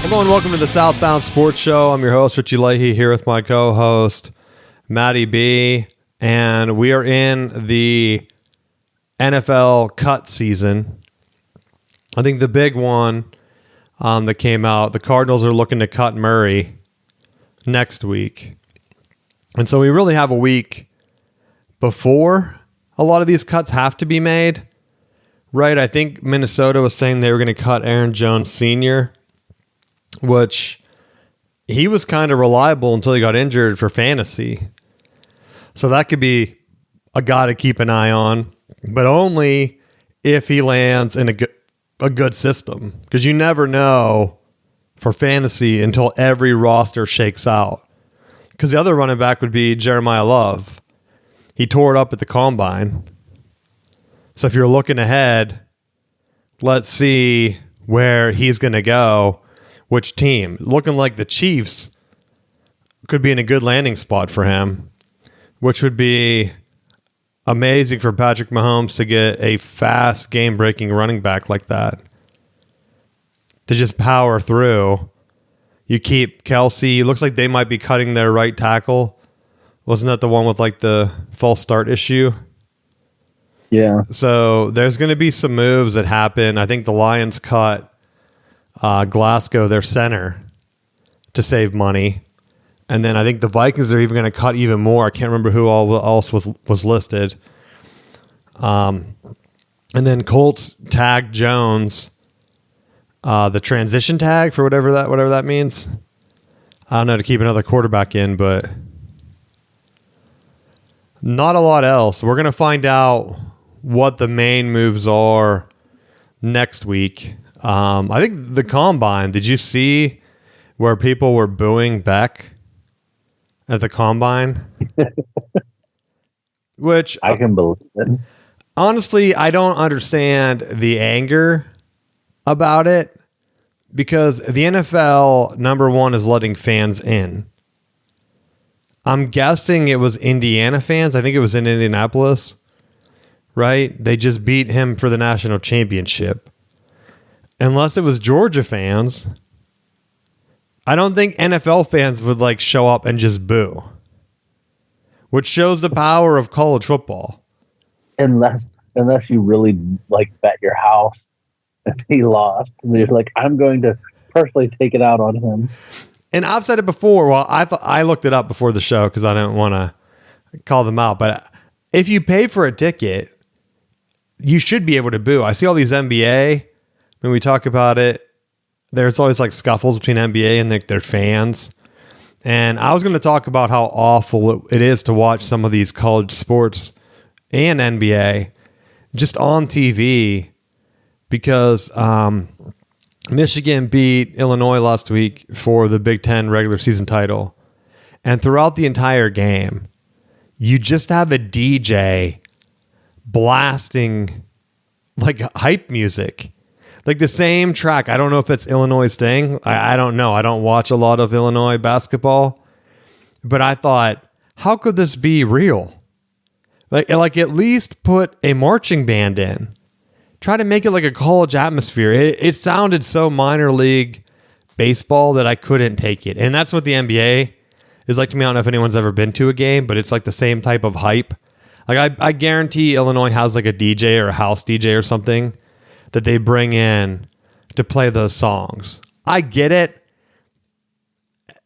Hello and welcome to the Southbound Sports Show. I'm your host, Richie Leahy, here with my co-host, Matty B. And we are in the NFL cut season. I think the big one that came out, the Cardinals are looking to cut Murray next week. And so we really have a week before a lot of these cuts have to be made, right? I think Minnesota was saying they were going to cut Aaron Jones Sr., which he was kind of reliable until he got injured for fantasy. So that could be a guy to keep an eye on, but only if he lands in a good system, because you never know for fantasy until every roster shakes out. Because the other running back would be Jeremiah Love. He tore it up at the combine. So if you're looking ahead, let's see where he's going to go. Which team? Looking like the Chiefs could be in a good landing spot for him, which would be amazing for Patrick Mahomes to get a fast, game-breaking running back like that to just power through. You keep Kelsey. It looks like they might be cutting their right tackle. Wasn't that the one with like the false start issue? Yeah. So there's going to be some moves that happen. I think the Lions cut Glasgow, their center, to save money. And then I think the Vikings are even going to cut even more. I can't remember who else was listed. And then Colts tagged Jones, the transition tag for whatever that means. I don't know, to keep another quarterback in, but not a lot else. We're going to find out what the main moves are next week. I think the combine, did you see where people were booing Beck at the combine? Which I can believe it. Honestly, I don't understand the anger about it, because the NFL, number one, is letting fans in. I'm guessing it was Indiana fans. I think it was in Indianapolis, right? They just beat him for the national championship. Unless it was Georgia fans, I don't think NFL fans would like show up and just boo, which shows the power of college football. Unless you really like bet your house and he lost, and you're like, I'm going to personally take it out on him. And I've said it before. Well, I looked it up before the show because I didn't want to call them out. But if you pay for a ticket, you should be able to boo. I see all these NBA. When we talk about it, there's always like scuffles between NBA and their fans. And I was going to talk about how awful it is to watch some of these college sports and NBA just on TV, because Michigan beat Illinois last week for the Big Ten regular season title. And throughout the entire game, you just have a DJ blasting like hype music. Like the same track. I don't know if it's Illinois' thing. I don't know. I don't watch a lot of Illinois basketball. But I thought, how could this be real? Like at least put a marching band in. Try to make it like a college atmosphere. It sounded so minor league baseball that I couldn't take it. And that's what the NBA is like to me. I don't know if anyone's ever been to a game, but it's like the same type of hype. Like I guarantee Illinois has like a DJ or a house DJ or something that they bring in to play those songs. I get it.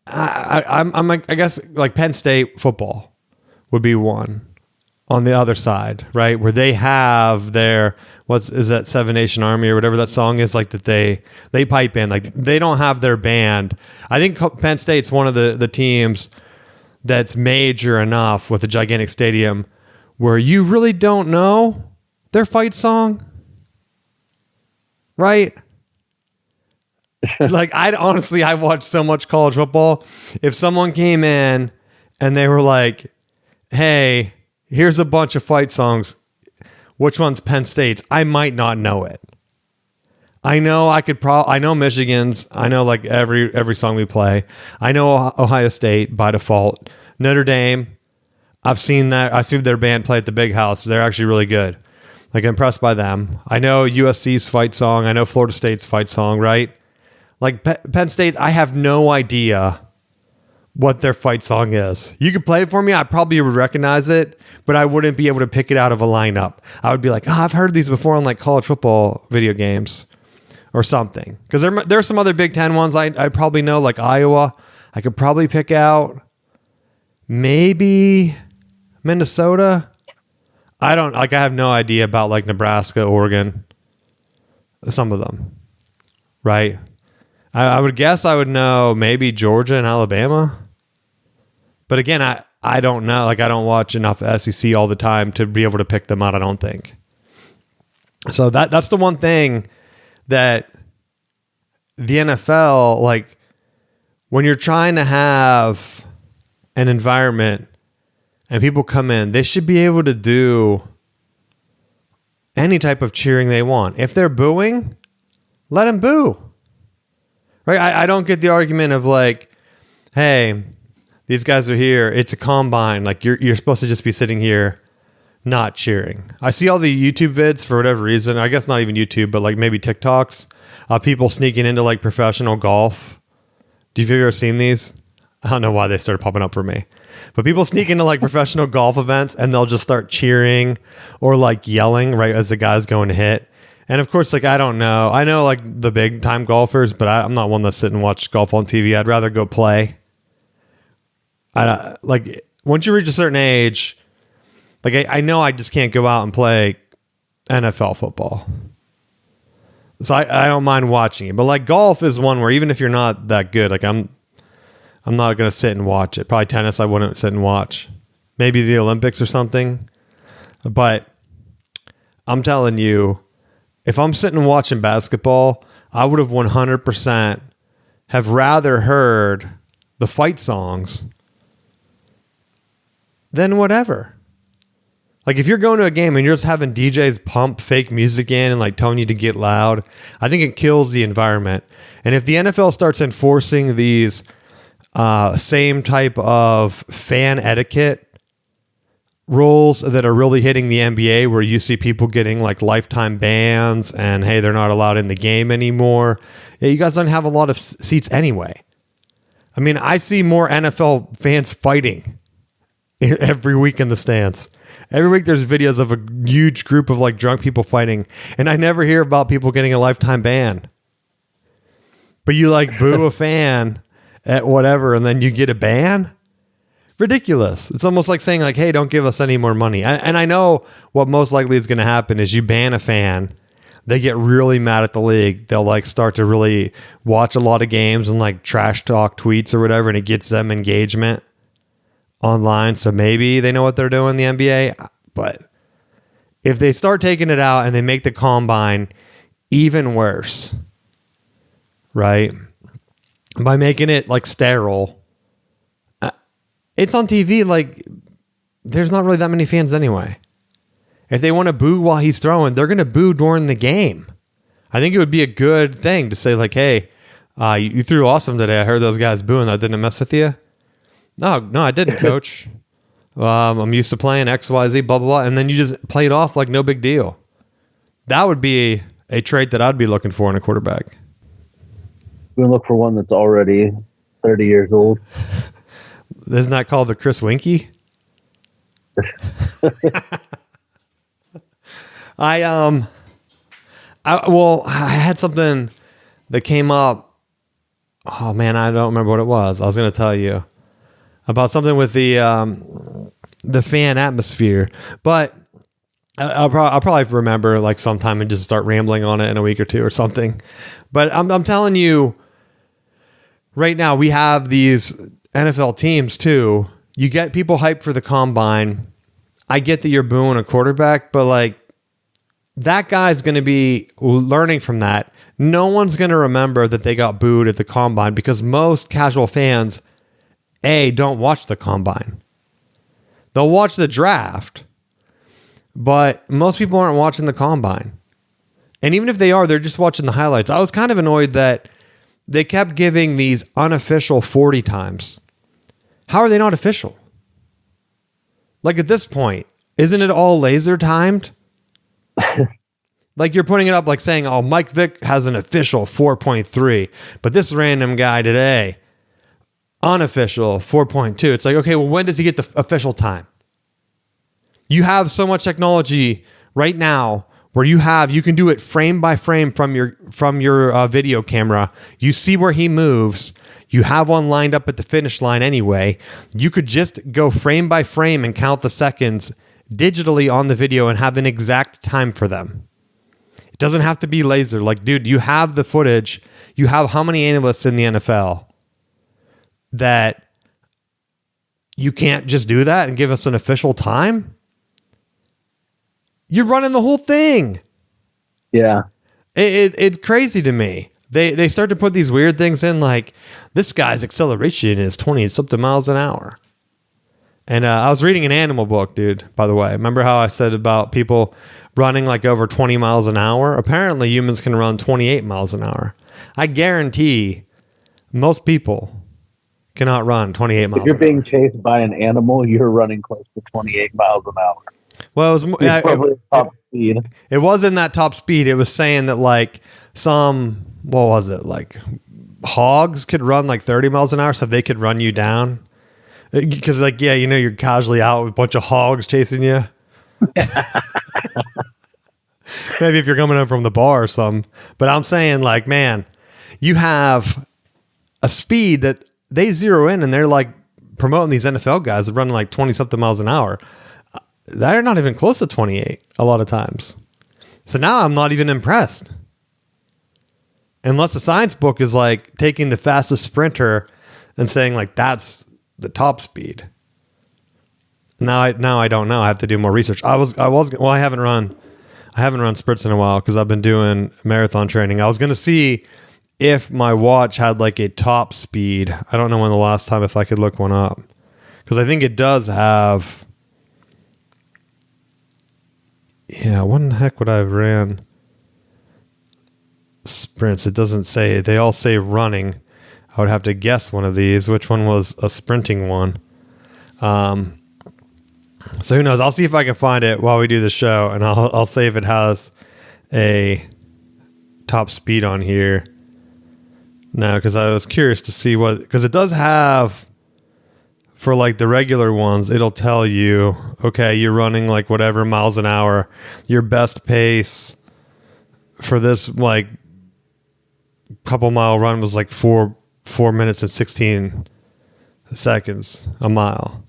I'm like, I guess like Penn State football would be one on the other side, right? Where they have their, is that Seven Nation Army or whatever that song is, like that they pipe in. Like they don't have their band. I think Penn State's one of the teams that's major enough with a gigantic stadium where you really don't know their fight song. Right? Like, I watched so much college football. If someone came in and they were like, hey, here's a bunch of fight songs, which one's Penn State's? I might not know it. I know I know Michigan's. I know like every song we play. I know Ohio State by default. Notre Dame, I've seen their band play at the Big House. They're actually really good. Like, I'm impressed by them. I know USC's fight song. I know Florida State's fight song, right? Like Penn State, I have no idea what their fight song is. You could play it for me. I probably would recognize it, but I wouldn't be able to pick it out of a lineup. I would be like, I've heard these before on like college football video games or something. Because there's some other Big Ten ones I probably know, like Iowa. I could probably pick out maybe Minnesota. I have no idea about like Nebraska, Oregon, some of them, right? I would guess I would know maybe Georgia and Alabama. But again, I don't know. Like, I don't watch enough SEC all the time to be able to pick them out, I don't think. So that's the one thing that the NFL, like, when you're trying to have an environment and people come in, they should be able to do any type of cheering they want. If they're booing, let them boo. Right? I don't get the argument of like, hey, these guys are here. It's a combine. Like you're supposed to just be sitting here not cheering. I see all the YouTube vids for whatever reason. I guess not even YouTube, but like maybe TikToks of people sneaking into like professional golf. Do you ever seen these? I don't know why they started popping up for me. But people sneak into like professional golf events and they'll just start cheering or like yelling right as the guy's going to hit. And of course, like, I don't know. I know like the big time golfers, but I'm not one to sit and watch golf on TV. I'd rather go play. Like once you reach a certain age, like I know I just can't go out and play NFL football. So I don't mind watching it. But like golf is one where even if you're not that good, like I'm not going to sit and watch it. Probably tennis I wouldn't sit and watch. Maybe the Olympics or something. But I'm telling you, if I'm sitting watching basketball, I would have 100% have rather heard the fight songs than whatever. Like if you're going to a game and you're just having DJs pump fake music in and like telling you to get loud, I think it kills the environment. And if the NFL starts enforcing these same type of fan etiquette rules that are really hitting the NBA, where you see people getting like lifetime bans and hey, they're not allowed in the game anymore. Yeah, you guys don't have a lot of seats anyway. I mean, I see more NFL fans fighting every week in the stands. Every week there's videos of a huge group of like drunk people fighting, and I never hear about people getting a lifetime ban. But you like boo a fan at whatever and then you get a ban? Ridiculous. It's almost like saying like, hey, don't give us any more money. And I know what most likely is going to happen is you ban a fan, they get really mad at the league. They'll like start to really watch a lot of games and like trash talk tweets or whatever, and it gets them engagement online. So maybe they know what they're doing in the NBA. But if they start taking it out and they make the combine even worse, right, by making it like sterile, it's on TV. Like, there's not really that many fans anyway. If they want to boo while he's throwing, they're going to boo during the game. I think it would be a good thing to say like, hey, you threw awesome today. I heard those guys booing. That didn't mess with you. No, I didn't, coach. I'm used to playing X, Y, Z, blah, blah, blah. And then you just play it off like no big deal. That would be a trait that I'd be looking for in a quarterback. We're going to look for one that's already 30 years old. Isn't that called the Chris Winkie? I had something that came up. Oh man, I don't remember what it was. I was going to tell you about something with the fan atmosphere, but I'll probably remember like sometime and just start rambling on it in a week or two or something. But I'm telling you, right now we have these NFL teams too. You get people hyped for the combine. I get that you're booing a quarterback, but like that guy's going to be learning from that. No one's going to remember that they got booed at the combine because most casual fans, don't watch the combine. They'll watch the draft, but most people aren't watching the combine. And even if they are, they're just watching the highlights. I was kind of annoyed that they kept giving these unofficial 40 times. How are they not official? Like at this point, isn't it all laser timed? Like you're putting it up like saying, oh, Mike Vick has an official 4.3, but this random guy today, unofficial 4.2. It's like, okay, well, when does he get the official time? You have so much technology right now where you can do it frame by frame from your video camera. You see where he moves. You have one lined up at the finish line anyway. You could just go frame by frame and count the seconds digitally on the video and have an exact time for them. It doesn't have to be laser. Like, dude, you have the footage. You have how many analysts in the NFL that you can't just do that and give us an official time? You're running the whole thing. Yeah. It's crazy to me. They start to put these weird things in, like this guy's acceleration is 20 something miles an hour. And I was reading an animal book, dude, by the way. Remember how I said about people running like over 20 miles an hour? Apparently humans can run 28 miles an hour. I guarantee most people cannot run 28 miles an hour. If you're being chased by an animal, you're running close to 28 miles an hour. Well, top speed. It wasn't that top speed. It was saying that like what was it? Like hogs could run like 30 miles an hour, so they could run you down. Because like, yeah, you're casually out with a bunch of hogs chasing you. Maybe if you're coming in from the bar or something. But I'm saying like, man, you have a speed that they zero in and they're like promoting these NFL guys that running like 20 something miles an hour. They're not even close to 28 a lot of times. So now I'm not even impressed. Unless the science book is like taking the fastest sprinter and saying like that's the top speed. Now I don't know. I have to do more research. I haven't run sprints in a while because I've been doing marathon training. I was going to see if my watch had like a top speed. I don't know when the last time, if I could look one up, because I think it does have. Yeah, when the heck would I have ran sprints? It doesn't say. They all say running. I would have to guess one of these. Which one was a sprinting one? So who knows? I'll see if I can find it while we do the show, and I'll say if it has a top speed on here. No, because I was curious to see because it does have. For like the regular ones, it'll tell you, okay, you're running like whatever miles an hour. Your best pace for this like couple mile run was like 4 minutes and 16 seconds a mile.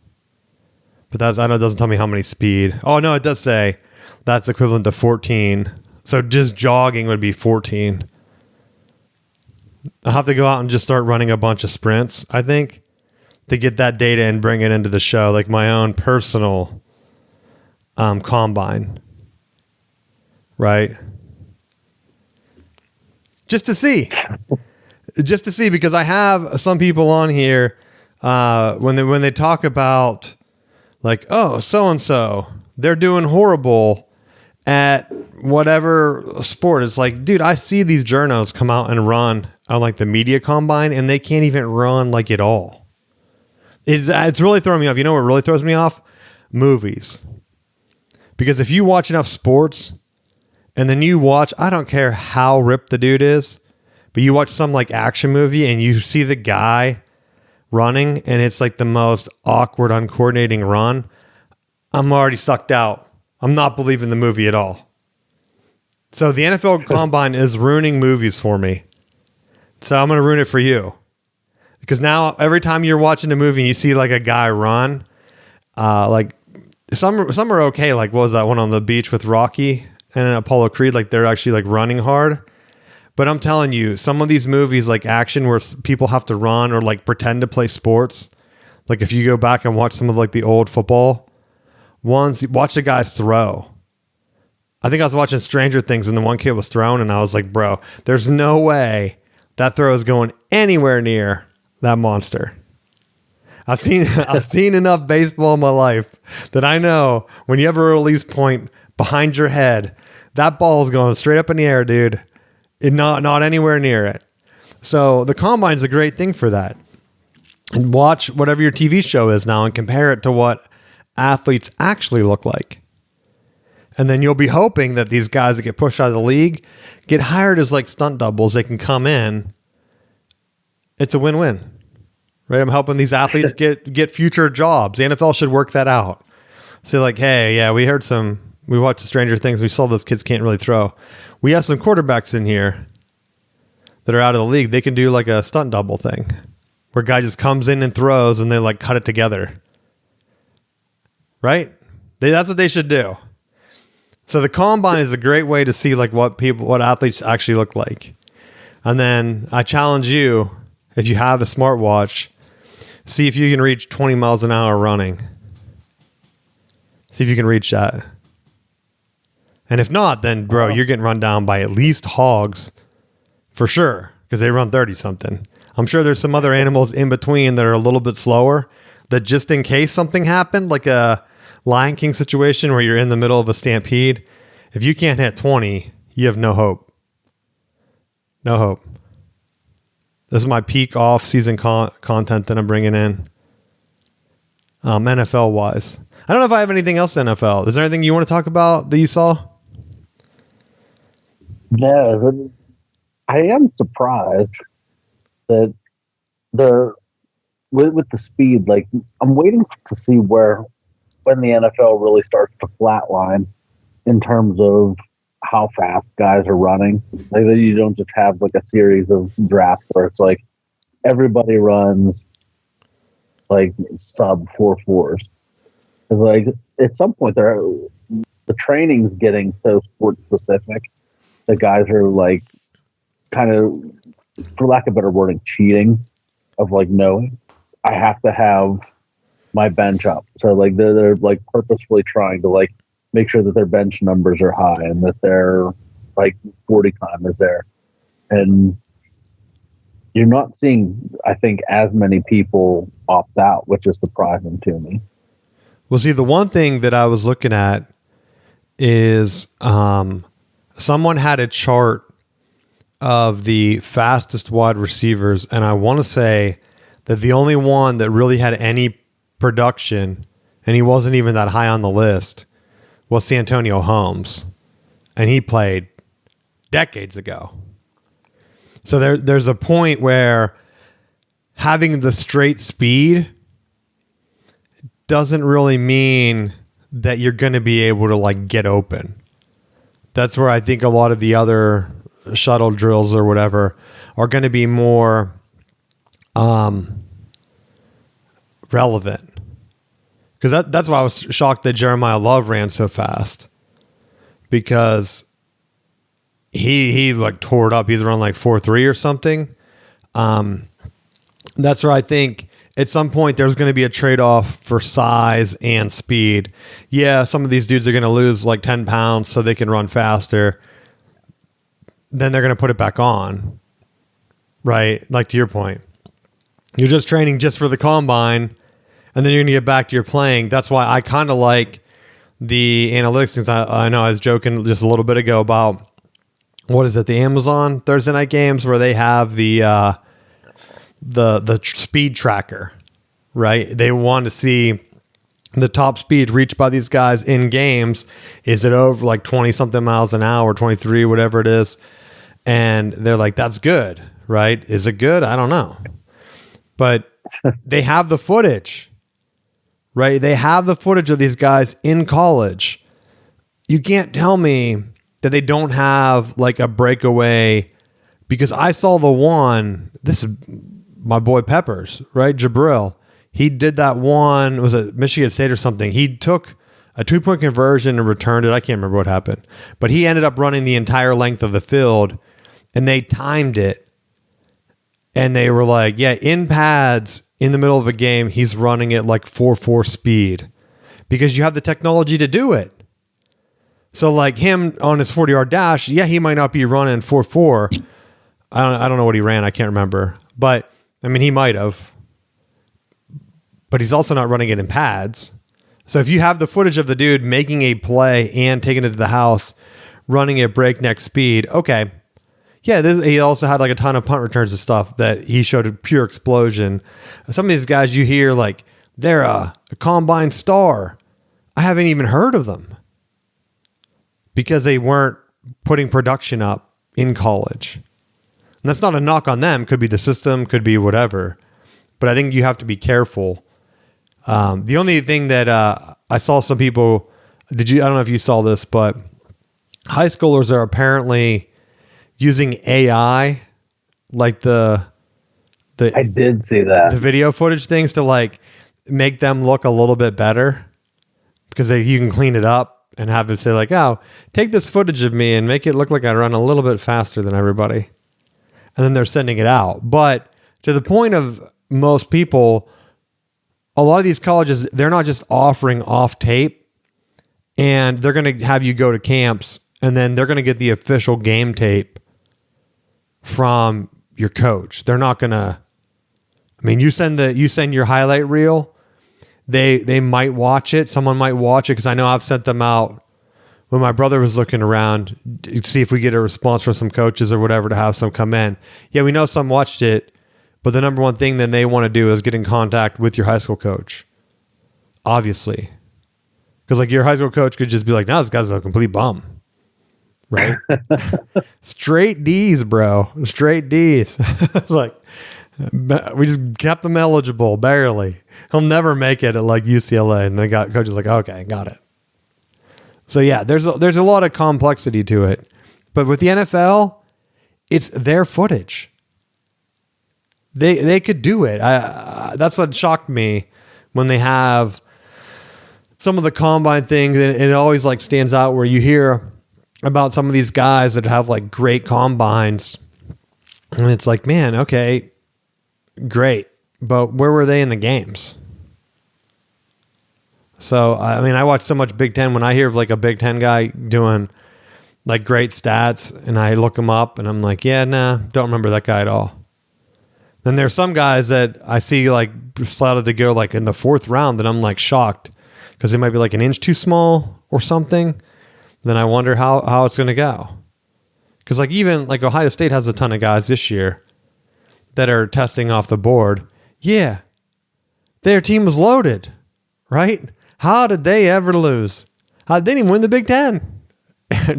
But I know it doesn't tell me how many speed. Oh no, it does say that's equivalent to 14. So just jogging would be 14. I'll have to go out and just start running a bunch of sprints, I think, to get that data and bring it into the show, like my own personal combine, right? Just to see, because I have some people on here when they talk about like, oh, so-and-so, they're doing horrible at whatever sport. It's like, dude, I see these journos come out and run on like the media combine and they can't even run like at all. It's really throwing me off. You know what really throws me off? Movies. Because if you watch enough sports and then you watch, I don't care how ripped the dude is, but you watch some like action movie and you see the guy running and it's like the most awkward, uncoordinating run, I'm already sucked out. I'm not believing the movie at all. So the NFL Combine is ruining movies for me. So I'm going to ruin it for you. Because now every time you're watching a movie and you see like a guy run, like some are okay. Like what was that one on the beach with Rocky and Apollo Creed? Like they're actually like running hard. But I'm telling you, some of these movies like action where people have to run or like pretend to play sports. Like if you go back and watch some of like the old football ones, watch the guys throw. I think I was watching Stranger Things and the one kid was throwing and I was like, bro, there's no way that throw is going anywhere near that monster. I've seen enough baseball in my life that I know when you have a release point behind your head, that ball is going straight up in the air, dude. Not anywhere near it. So the combine's a great thing for that. And watch whatever your TV show is now and compare it to what athletes actually look like. And then you'll be hoping that these guys that get pushed out of the league get hired as like stunt doubles. They can come in. It's a win-win, right? I'm helping these athletes get future jobs. The NFL should work that out. Say like, hey, yeah, we watched Stranger Things. We saw those kids can't really throw. We have some quarterbacks in here that are out of the league. They can do like a stunt double thing where a guy just comes in and throws and they like cut it together. Right? That's what they should do. So the combine is a great way to see like what athletes actually look like. And then I challenge you, if you have a smartwatch, see if you can reach 20 miles an hour running. See if you can reach that. And if not, then bro, you're getting run down by at least hogs for sure, because they run 30 something. I'm sure there's some other animals in between that are a little bit slower that just in case something happened, like a Lion King situation where you're in the middle of a stampede, if you can't hit 20, you have no hope. No hope. This is my peak off-season content that I'm bringing in. NFL-wise. I don't know if I have anything else in NFL. Is there anything you want to talk about that you saw? No, I am surprised that with the speed, like I'm waiting to see when the NFL really starts to flatline in terms of how fast guys are running. Like you don't just have like a series of drafts where it's like everybody runs like sub 4.4s. It's like at some point the training's getting so sport specific that guys are like kind of, for lack of better wording, cheating of like knowing I have to have my bench up. So like they're like purposefully trying to like make sure that their bench numbers are high and that their like 40 time is there. And you're not seeing, I think, as many people opt out, which is surprising to me. Well, see, the one thing that I was looking at is someone had a chart of the fastest wide receivers, and I want to say that the only one that really had any production, and he wasn't even that high on the list, was Santonio Holmes, and he played decades ago. So there's a point where having the straight speed doesn't really mean that you're going to be able to like get open. That's where I think a lot of the other shuttle drills or whatever are going to be more relevant. Because that's why I was shocked that Jeremiah Love ran so fast, because he like tore it up. He's running like 4.3 or something. That's where I think at some point there's going to be a trade-off for size and speed. Yeah, some of these dudes are going to lose like 10 pounds so they can run faster. Then they're going to put it back on, right? Like to your point, you're just training just for the combine, and then you're going to get back to your playing. That's why I kind of like the analytics things. I know I was joking just a little bit ago about, what is it, the Amazon Thursday night games where they have the speed tracker, right? They want to see the top speed reached by these guys in games. Is it over like 20 something miles an hour, 23, whatever it is? And they're like, that's good, right? Is it good? I don't know. But they have the footage, right? They have the footage of these guys in college. You can't tell me that they don't have like a breakaway, because I saw the one, this is my boy Peppers, right? Jabril. He did that one, was it Michigan State or something? He took a 2-point conversion and returned it. I can't remember what happened, but he ended up running the entire length of the field, and they timed it. And they were like, yeah, in pads in the middle of a game, he's running at like 4.4 speed, because you have the technology to do it. So like him on his 40-yard dash, yeah, he might not be running 4.4. I don't know what he ran. I can't remember. But I mean, he might have. But he's also not running it in pads. So if you have the footage of the dude making a play and taking it to the house, running at breakneck speed, okay. Yeah, he also had like a ton of punt returns and stuff that he showed a pure explosion. Some of these guys you hear like they're a combine star. I haven't even heard of them. because they weren't putting production up in college. And that's not a knock on them. Could be the system, could be whatever. But I think you have to be careful. The only thing that I saw some people, I don't know if you saw this, but high schoolers are apparently using AI, like I did see that. The video footage things to like make them look a little bit better because you can clean it up and have it say like, oh, take this footage of me and make it look like I run a little bit faster than everybody. And then they're sending it out. But to the point of most people, a lot of these colleges, they're not just offering off tape, and they're going to have you go to camps, and then they're going to get the official game tape from your coach. They're not going to, I mean, you send your highlight reel, they might watch it. Someone might watch it, because I know I've sent them out when my brother was looking around to see if we get a response from some coaches or whatever to have some come in. Yeah, we know some watched it, but the number one thing that they want to do is get in contact with your high school coach, obviously. Because like your high school coach could just be like, no, this guy's a complete bum. Right? Straight D's, bro. Straight D's. It's like, we just kept him eligible, barely. He'll never make it at like UCLA. And the coach is like, okay, got it. So yeah, there's a lot of complexity to it. But with the NFL, it's their footage. They could do it. That's what shocked me when they have some of the combine things, and it always like stands out where you hear about some of these guys that have like great combines, and it's like, man, okay, great, but where were they in the games? So I mean, I watch so much Big Ten. When I hear of like a Big Ten guy doing like great stats, and I look him up, and I'm like, yeah, nah, don't remember that guy at all. Then there's some guys that I see like slotted to go like in the 4th round that I'm like shocked because they might be like an inch too small or something. Then I wonder how it's going to go. Because like even like Ohio State has a ton of guys this year that are testing off the board. Yeah, their team was loaded, right? How did they ever lose? They didn't even win the Big Ten.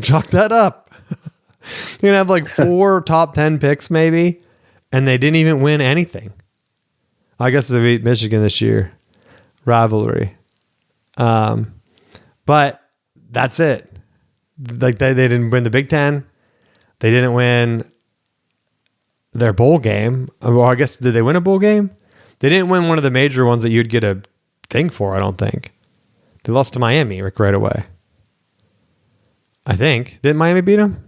Chalk that up. You're going to have like 4 top 10 picks maybe, and they didn't even win anything. I guess they beat Michigan this year. Rivalry. But that's it. Like they didn't win the Big Ten. They didn't win their bowl game. Well, I guess, did they win a bowl game? They didn't win one of the major ones that you'd get a thing for, I don't think. They lost to Miami right away. I think. Didn't Miami beat them?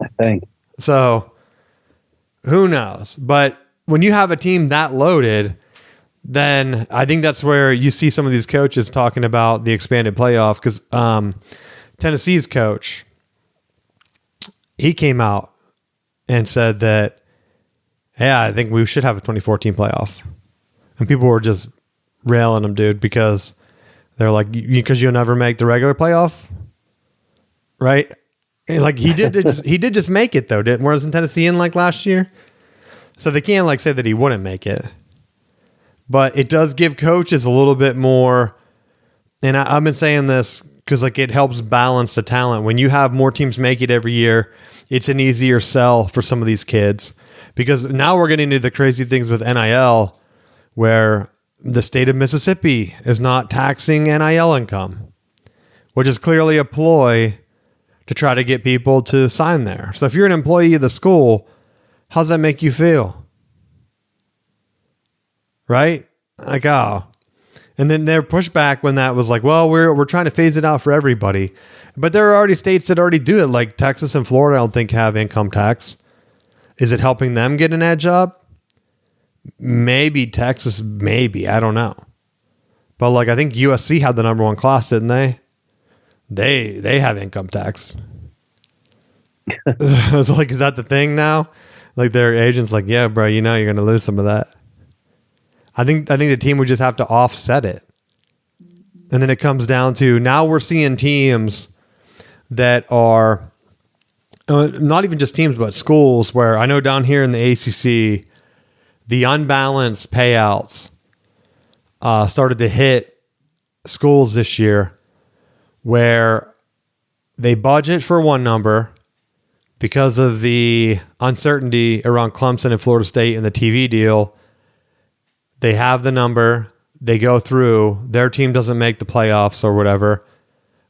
I think. So, who knows? But when you have a team that loaded, then I think that's where you see some of these coaches talking about the expanded playoff, because Tennessee's coach, he came out and said that, yeah, I think we should have a 2014 playoff. And people were just railing him, dude, because they're like, because you'll never make the regular playoff, right? And like he did just make it though, didn't? Wasn't Tennessee in like last year? So they can't like say that he wouldn't make it. But it does give coaches a little bit more, and I've been saying this because like it helps balance the talent. When you have more teams make it every year, it's an easier sell for some of these kids, because now we're getting into the crazy things with NIL, where the state of Mississippi is not taxing NIL income, which is clearly a ploy to try to get people to sign there. So if you're an employee of the school, how does that make you feel? Right? Like, oh. And then their pushback when that was like, well, we're trying to phase it out for everybody. But there are already states that already do it, like Texas and Florida, I don't think have income tax. Is it helping them get an edge up? Maybe Texas, maybe. I don't know. But like, I think USC had the number 1 class, didn't they? They have income tax. It's like, is that the thing now? Like their agent's like, yeah, bro, you know you're going to lose some of that. I think the team would just have to offset it. And then it comes down to, now we're seeing teams that are not even just teams, but schools, where I know down here in the ACC, the unbalanced payouts started to hit schools this year, where they budget for one number because of the uncertainty around Clemson and Florida State and the TV deal. They have the number. They go through. Their team doesn't make the playoffs or whatever.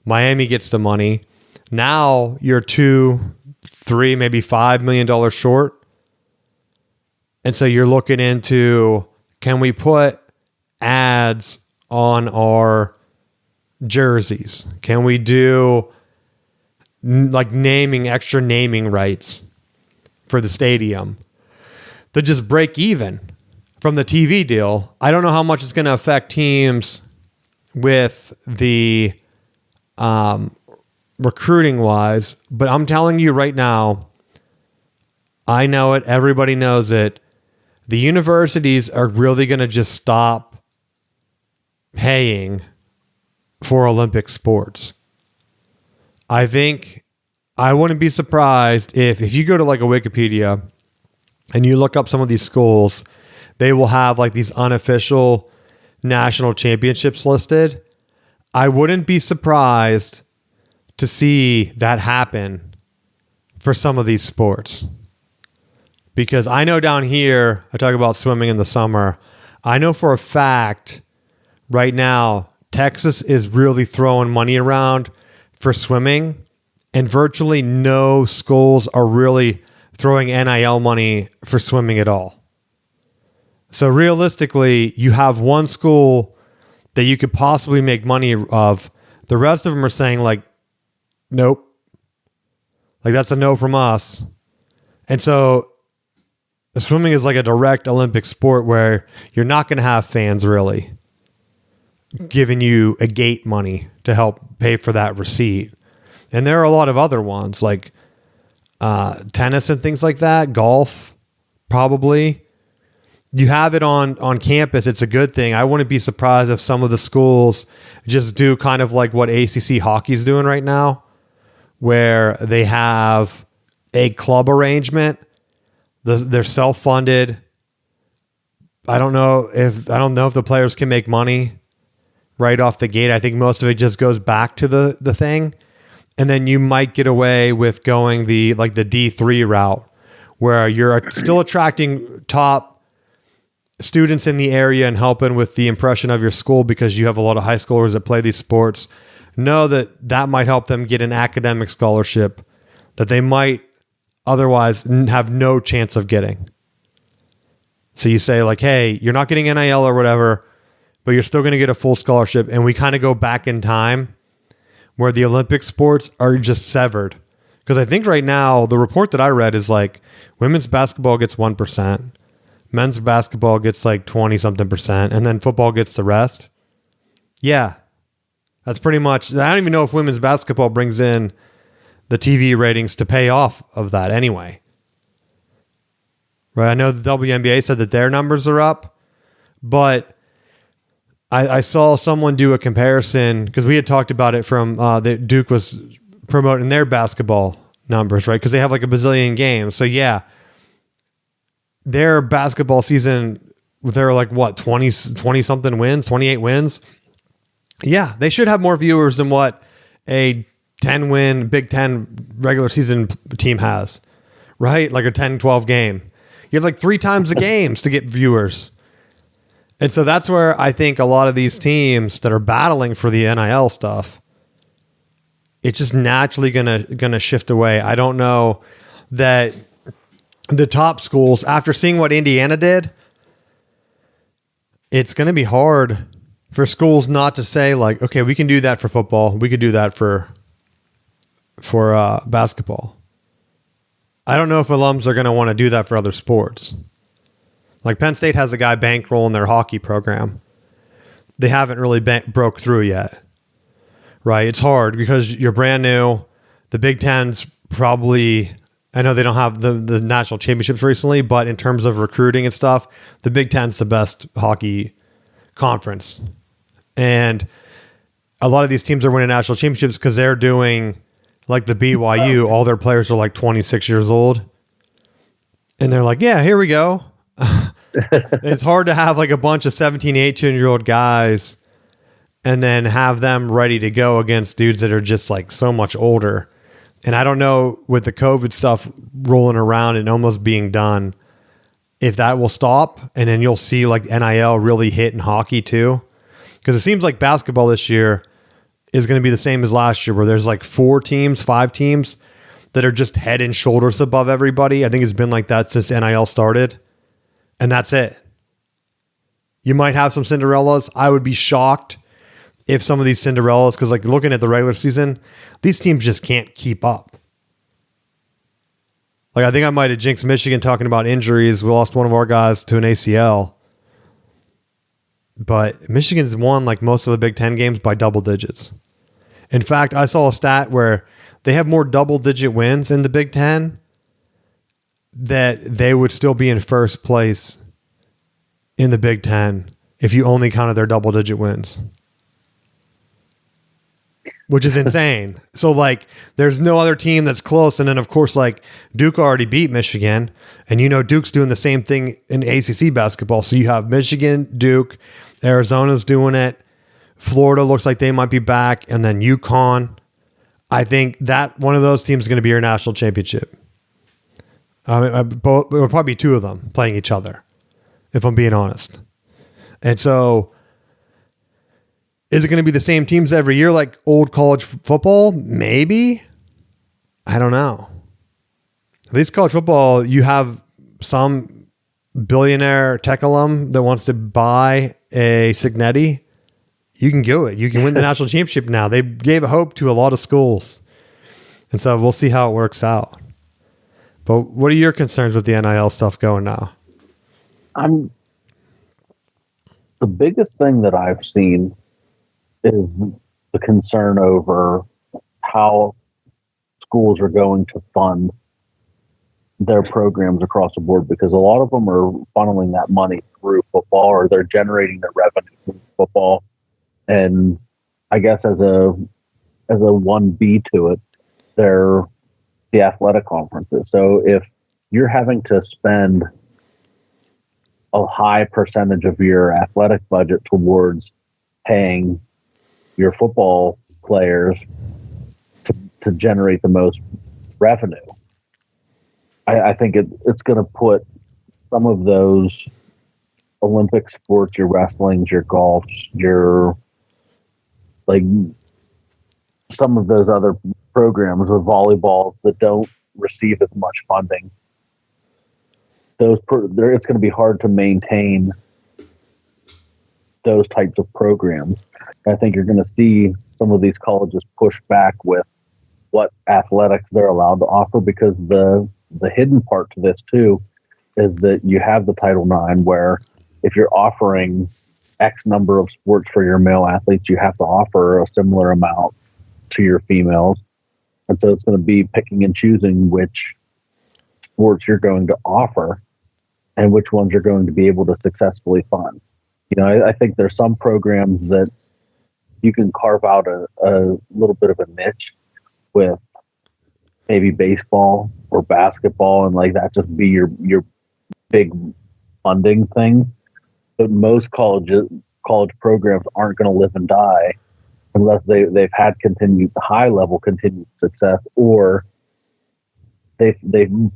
Miami gets the money. Now you're $2, $3, maybe $5 million short. And so you're looking into, can we put ads on our jerseys? Can we do like extra naming rights for the stadium to just break even from the TV deal? I don't know how much it's going to affect teams with the recruiting wise, but I'm telling you right now, I know it. Everybody knows it. The universities are really going to just stop paying for Olympic sports. I think I wouldn't be surprised if you go to like a Wikipedia and you look up some of these schools, they will have like these unofficial national championships listed. I wouldn't be surprised to see that happen for some of these sports. Because I know down here, I talk about swimming in the summer. I know for a fact right now, Texas is really throwing money around for swimming, and virtually no schools are really throwing NIL money for swimming at all. So realistically, you have one school that you could possibly make money of. The rest of them are saying like, nope. Like that's a no from us. And so swimming is like a direct Olympic sport where you're not going to have fans really giving you a gate money to help pay for that receipt. And there are a lot of other ones like tennis and things like that, golf, probably. You have it on campus. It's a good thing. I wouldn't be surprised if some of the schools just do kind of like what ACC hockey's doing right now, where they have a club arrangement. They're self-funded. I don't know if the players can make money right off the gate. I think most of it just goes back to the thing. And then you might get away with going the D3 route where you're still attracting top students in the area and helping with the impression of your school because you have a lot of high schoolers that play these sports. Know that might help them get an academic scholarship that they might otherwise have no chance of getting. So you say like, hey, you're not getting NIL or whatever, but you're still going to get a full scholarship. And we kind of go back in time where the Olympic sports are just severed. Because I think right now, the report that I read is like women's basketball gets 1%, men's basketball gets like 20-something%, and then football gets the rest. Yeah, that's pretty much. I don't even know if women's basketball brings in the TV ratings to pay off of that anyway. Right? I know the WNBA said that their numbers are up, but I saw someone do a comparison because we had talked about it from that Duke was promoting their basketball numbers, right? Because they have like a bazillion games. So yeah, their basketball season, they're like what, 20 something wins, 28 wins. Yeah, they should have more viewers than what a 10-win Big Ten regular season team has, right? Like a 10-12 game. You have like 3 times the games to get viewers. And so that's where I think a lot of these teams that are battling for the NIL stuff, it's just naturally gonna shift away. I don't know that the top schools, after seeing what Indiana did, it's going to be hard for schools not to say like, okay, we can do that for football. We could do that for basketball. I don't know if alums are going to want to do that for other sports. Like Penn State has a guy bankrolling their hockey program. They haven't really broke through yet, right? It's hard because you're brand new. The Big Ten's probably, I know they don't have the national championships recently, but in terms of recruiting and stuff, the Big Ten's the best hockey conference. And a lot of these teams are winning national championships because they're doing like the BYU, all their players are like 26 years old. And they're like, yeah, here we go. It's hard to have like a bunch of 17, 18-year-old guys and then have them ready to go against dudes that are just like so much older. And I don't know, with the COVID stuff rolling around and almost being done, if that will stop, and then you'll see like NIL really hit in hockey too. Because it seems like basketball this year is going to be the same as last year, where there's like 5 teams that are just head and shoulders above everybody. I think it's been like that since NIL started. And that's it. You might have some Cinderellas. I would be shocked if some of these Cinderellas, because like looking at the regular season, these teams just can't keep up. Like I think I might have jinxed Michigan talking about injuries. We lost one of our guys to an ACL. But Michigan's won like most of the Big Ten games by double digits. In fact, I saw a stat where they have more double-digit wins in the Big Ten, that they would still be in first place in the Big Ten if you only counted their double-digit wins, which is insane. So, like, there's no other team that's close. And then, of course, like, Duke already beat Michigan. And, you know, Duke's doing the same thing in ACC basketball. So you have Michigan, Duke, Arizona's doing it. Florida looks like they might be back. And then UConn. I think that one of those teams is going to be your national championship. Both, there will probably be 2 of them playing each other, if I'm being honest. And so, is it going to be the same teams every year like old college football? Maybe. I don't know. At least college football, you have some billionaire tech alum that wants to buy a Signetti. You can do it. You can win the national championship now. They gave hope to a lot of schools. And so we'll see how it works out. But what are your concerns with the NIL stuff going now? The biggest thing that I've seen is the concern over how schools are going to fund their programs across the board, because a lot of them are funneling that money through football, or they're generating their revenue through football. And I guess as a 1B to it, they're the athletic conferences. So if you're having to spend a high percentage of your athletic budget towards paying your football players to generate the most revenue, I think it's going to put some of those Olympic sports, your wrestlings, your golfs, your like some of those other programs with volleyball that don't receive as much funding. It's going to be hard to maintain those types of programs. I think you're going to see some of these colleges push back with what athletics they're allowed to offer, because the hidden part to this too is that you have the Title IX, where if you're offering X number of sports for your male athletes, you have to offer a similar amount to your females. And so it's going to be picking and choosing which sports you're going to offer and which ones you're going to be able to successfully fund. You know, I think there's some programs that you can carve out a little bit of a niche with maybe baseball or basketball, and like that just be your big funding thing. But most college programs aren't going to live and die unless they've had high level continued success, or they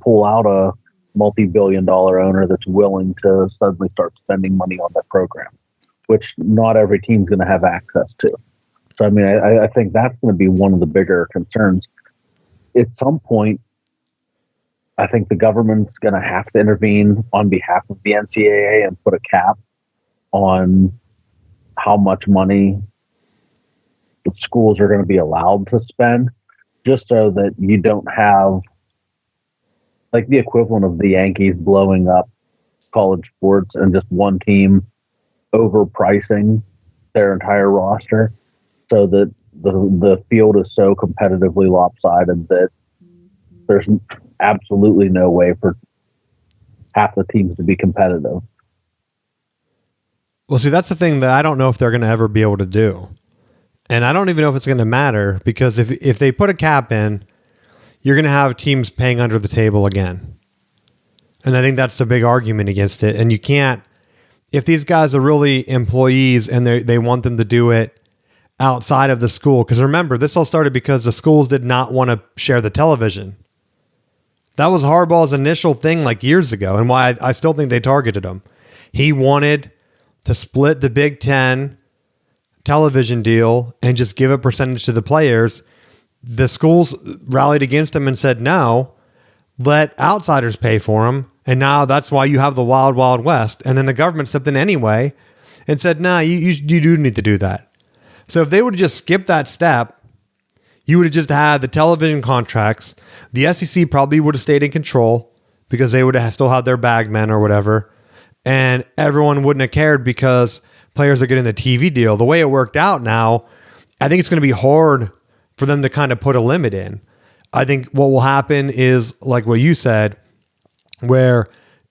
pull out a multi-billion-dollar owner that's willing to suddenly start spending money on their program, which not every team's going to have access to. So, I mean, I think that's going to be one of the bigger concerns. At some point, I think the government's going to have to intervene on behalf of the NCAA and put a cap on how much money the schools are going to be allowed to spend, just so that you don't have like the equivalent of the Yankees blowing up college sports and just one team overpricing their entire roster, so that the field is so competitively lopsided that there's absolutely no way for half the teams to be competitive. Well, see, that's the thing that I don't know if they're going to ever be able to do. And I don't even know if it's going to matter, because if they put a cap in, you're going to have teams paying under the table again. And I think that's the big argument against it. And you can't, if these guys are really employees and they want them to do it outside of the school. Because remember, this all started because the schools did not want to share the television. That was Harbaugh's initial thing like years ago, and why I still think they targeted him. He wanted to split the Big Ten television deal and just give a percentage to the players. The schools rallied against him and said, no, let outsiders pay for them. And now that's why you have the wild, wild west. And then the government stepped in anyway and said, no, you do need to do that. So if they would have just skipped that step, you would have just had the television contracts. The SEC probably would have stayed in control because they would have still had their bagmen or whatever. And everyone wouldn't have cared because players are getting the TV deal. The way it worked out now, I think it's going to be hard for them to kind of put a limit in. I think what will happen is like what you said, where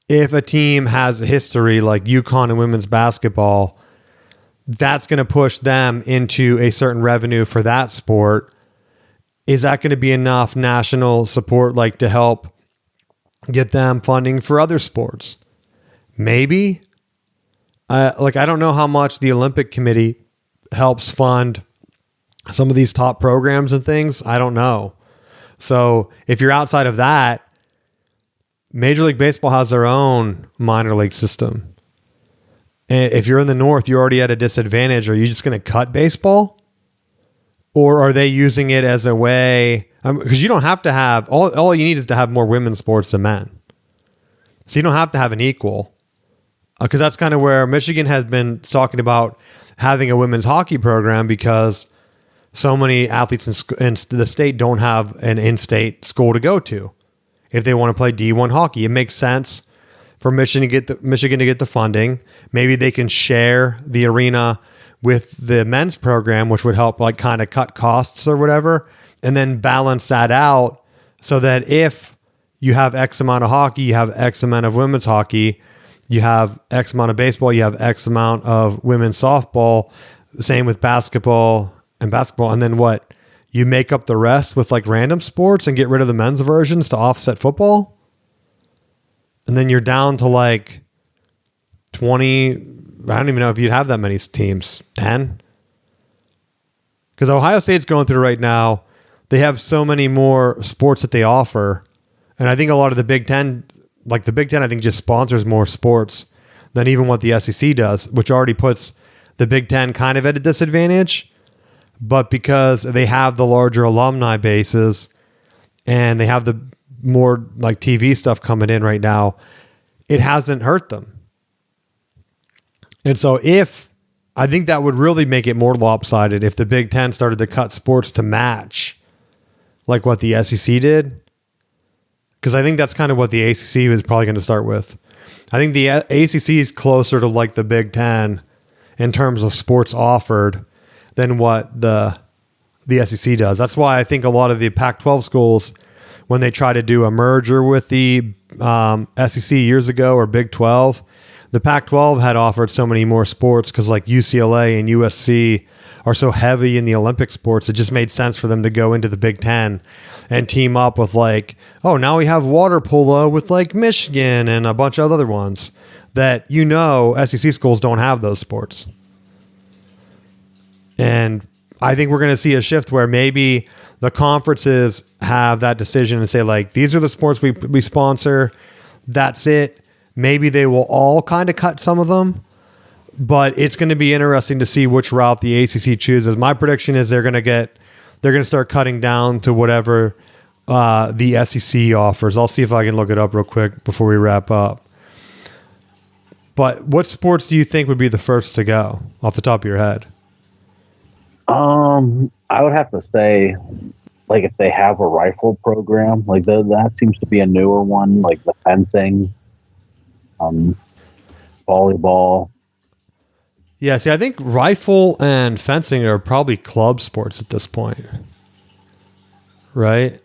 if a team has a history like UConn and women's basketball, that's going to push them into a certain revenue for that sport. Is that going to be enough national support like to help get them funding for other sports? Maybe. I don't know how much the Olympic Committee helps fund some of these top programs and things. I don't know. So if you're outside of that, Major League Baseball has their own minor league system. And if you're in the North, you're already at a disadvantage. Are you just going to cut baseball? Or are they using it as a way? Because you don't have to have, all you need is to have more women's sports than men. So you don't have to have an equal. Because that's kind of where Michigan has been talking about having a women's hockey program, because so many athletes in the state don't have an in-state school to go to if they want to play D1 hockey. It makes sense for Michigan to get the funding. Maybe they can share the arena with the men's program, which would help like kind of cut costs or whatever, and then balance that out so that if you have X amount of hockey, you have X amount of women's hockey, you have X amount of baseball, you have X amount of women's softball, same with basketball. And then what? You make up the rest with like random sports and get rid of the men's versions to offset football? And then you're down to like 20, I don't even know if you'd have that many teams, 10? Because Ohio State's going through right now, they have so many more sports that they offer. And I think a lot of the Big Ten, like the Big Ten, I think just sponsors more sports than even what the SEC does, which already puts the Big Ten kind of at a disadvantage. But because they have the larger alumni bases and they have the more like TV stuff coming in right now, it hasn't hurt them. And so I think that would really make it more lopsided if the Big Ten started to cut sports to match like what the SEC did. Because I think that's kind of what the ACC was probably going to start with. I think the ACC is closer to like the Big Ten in terms of sports offered than what the SEC does. That's why I think a lot of the Pac-12 schools, when they try to do a merger with the SEC years ago or Big 12, the Pac-12 had offered so many more sports because like UCLA and USC are so heavy in the Olympic sports. It just made sense for them to go into the Big Ten and team up with like, oh, now we have water polo with like Michigan and a bunch of other ones that, SEC schools don't have those sports. And I think we're going to see a shift where maybe the conferences have that decision and say like, these are the sports we sponsor. That's it. Maybe they will all kind of cut some of them, but it's going to be interesting to see which route the ACC chooses. My prediction is they're going to start cutting down to whatever the SEC offers. I'll see if I can look it up real quick before we wrap up. But what sports do you think would be the first to go off the top of your head? I would have to say, like, if they have a rifle program, like that seems to be a newer one, like the fencing, volleyball. Yeah, see, I think rifle and fencing are probably club sports at this point, right?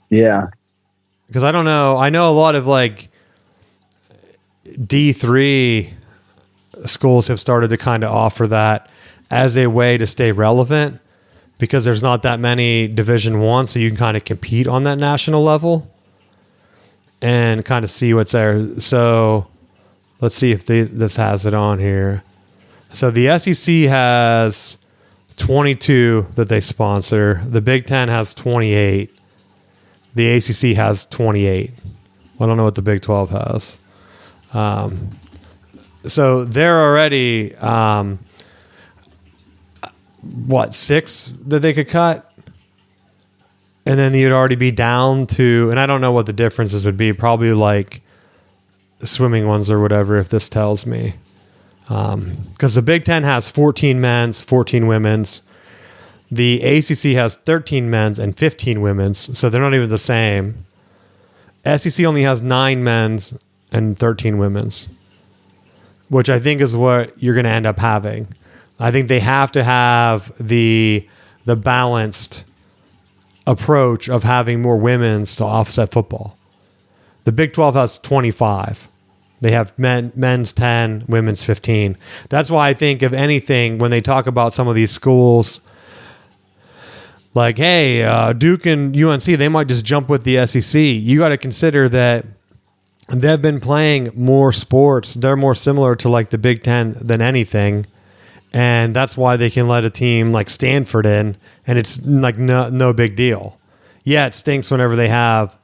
Yeah. Because I don't know. I know a lot of like D3 schools have started to kind of offer that as a way to stay relevant because there's not that many Division I, so you can kind of compete on that national level and kind of see what's there. So let's see if this has it on here. So the SEC has 22 that they sponsor. The Big Ten has 28. The ACC has 28. I don't know what the Big 12 has. So they're already, 6 that they could cut? And then you'd already be down to, and I don't know what the differences would be, probably like swimming ones or whatever, if this tells me. Because the Big Ten has 14 men's, 14 women's. The ACC has 13 men's and 15 women's, so they're not even the same. SEC only has 9 men's and 13 women's, which I think is what you're going to end up having. I think they have to have the balanced approach of having more women's to offset football. The Big 12 has 25. They have men's 10, women's 15. That's why I think, if anything, when they talk about some of these schools, like, hey, Duke and UNC, they might just jump with the SEC. You got to consider that they've been playing more sports. They're more similar to like the Big Ten than anything. And that's why they can let a team like Stanford in, and it's like no big deal. Yeah, it stinks whenever they have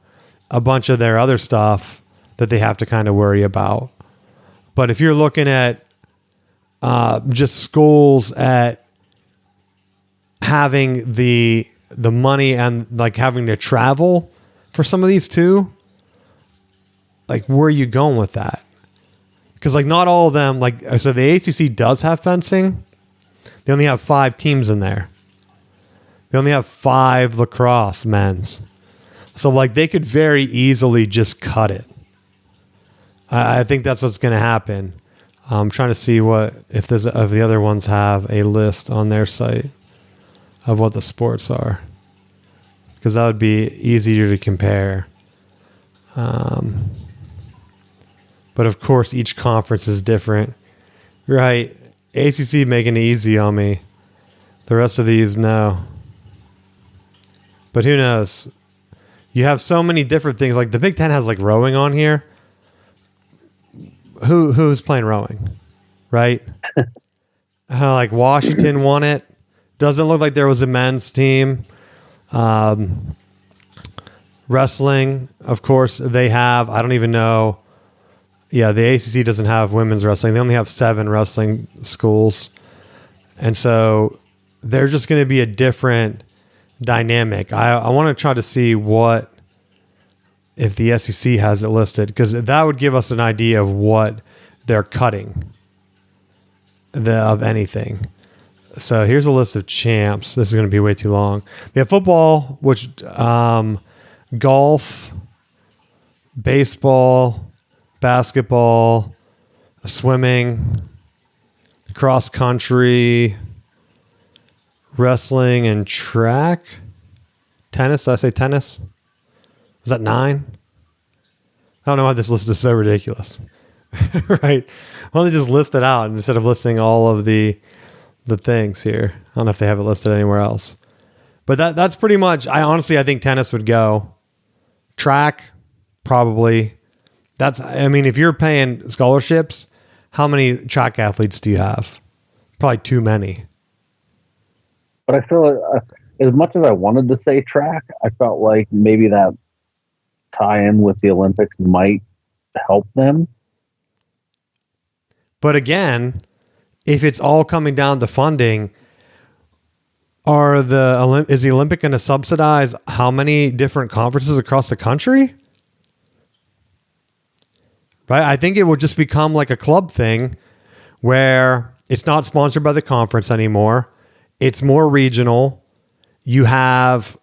a bunch of their other stuff that they have to kind of worry about. But if you're looking at just schools at having the money and like having to travel for some of these too, like, where are you going with that? Because like not all of them, like I said, the ACC does have fencing. They only have 5 teams in there. They only have 5 lacrosse men's. So like they could very easily just cut it. I think that's what's going to happen. I'm trying to see if the other ones have a list on their site of what the sports are, because that would be easier to compare. But of course, each conference is different. Right. ACC making it easy on me. The rest of these, no. But who knows? You have so many different things. Like the Big Ten has like rowing on here. Who's playing rowing? Right? Like Washington won it. Doesn't look like there was a men's team. Wrestling, of course, they have. I don't even know. Yeah, the ACC doesn't have women's wrestling. They only have 7 wrestling schools. And so there's just going to be a different dynamic. I want to try to see if the SEC has it listed, because that would give us an idea of what they're cutting of anything. So here's a list of champs. This is going to be way too long. They have football, which golf, baseball, basketball, swimming, cross country, wrestling, and track. Tennis. Did I say tennis? Was that 9? I don't know why this list is so ridiculous. Right? Why don't they just list it out instead of listing all of the things here? I don't know if they have it listed anywhere else. But that's pretty much, I think tennis would go. Track, probably. If you're paying scholarships, how many track athletes do you have? Probably too many. But I feel like, as much as I wanted to say track, I felt like maybe that tie-in with the Olympics might help them. But again, if it's all coming down to funding, is the Olympic going to subsidize how many different conferences across the country? Right? I think it will just become like a club thing where it's not sponsored by the conference anymore. It's more regional. You have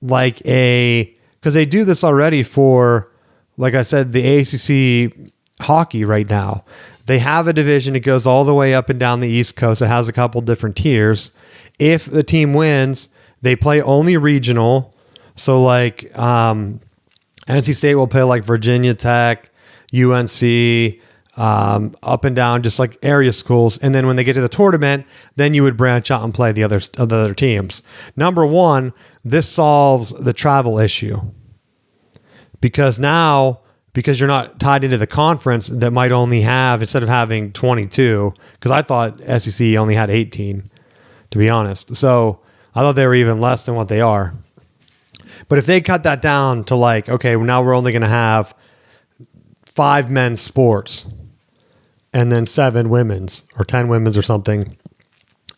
because they do this already for, like I said, the ACC hockey right now. They have a division. It goes all the way up and down the East Coast. It has a couple different tiers. If the team wins, they play only regional. So like NC State will play like Virginia Tech, UNC, up and down, just like area schools. And then when they get to the tournament, then you would branch out and play the other teams. Number one, this solves the travel issue, because now because you're not tied into the conference that might only have, instead of having 22, because I thought SEC only had 18, to be honest. So I thought they were even less than what they are. But if they cut that down to like, okay, well, now we're only going to have 5 men's sports and then 7 women's or 10 women's or something,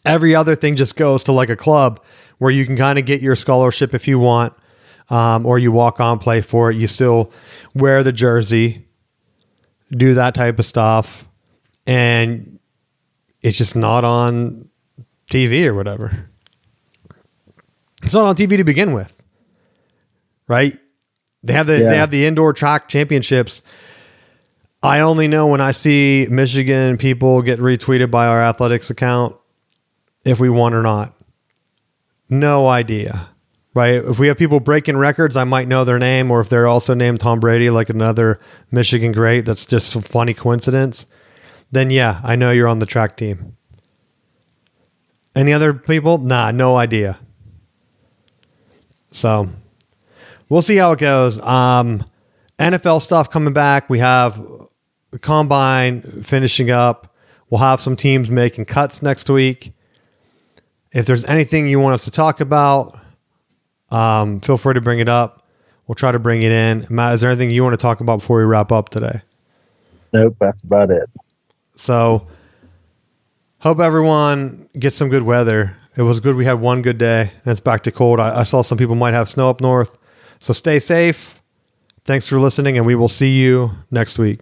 every other thing just goes to like a club where you can kind of get your scholarship if you want, or you walk on, play for it. You still wear the jersey, do that type of stuff, and it's just not on TV or whatever. It's not on TV to begin with, right? They have the indoor track championships. I only know when I see Michigan people get retweeted by our athletics account if we won or not. No idea, right? If we have people breaking records, I might know their name, or if they're also named Tom Brady, like another Michigan great, that's just a funny coincidence. Then yeah, I know you're on the track team. Any other people? Nah, no idea. So we'll see how it goes. NFL stuff coming back. We have the combine finishing up. We'll have some teams making cuts next week. If there's anything you want us to talk about, feel free to bring it up. We'll try to bring it in. Matt, is there anything you want to talk about before we wrap up today? Nope, that's about it. So hope everyone gets some good weather. It was good we had one good day, and it's back to cold. I saw some people might have snow up north. So stay safe. Thanks for listening, and we will see you next week.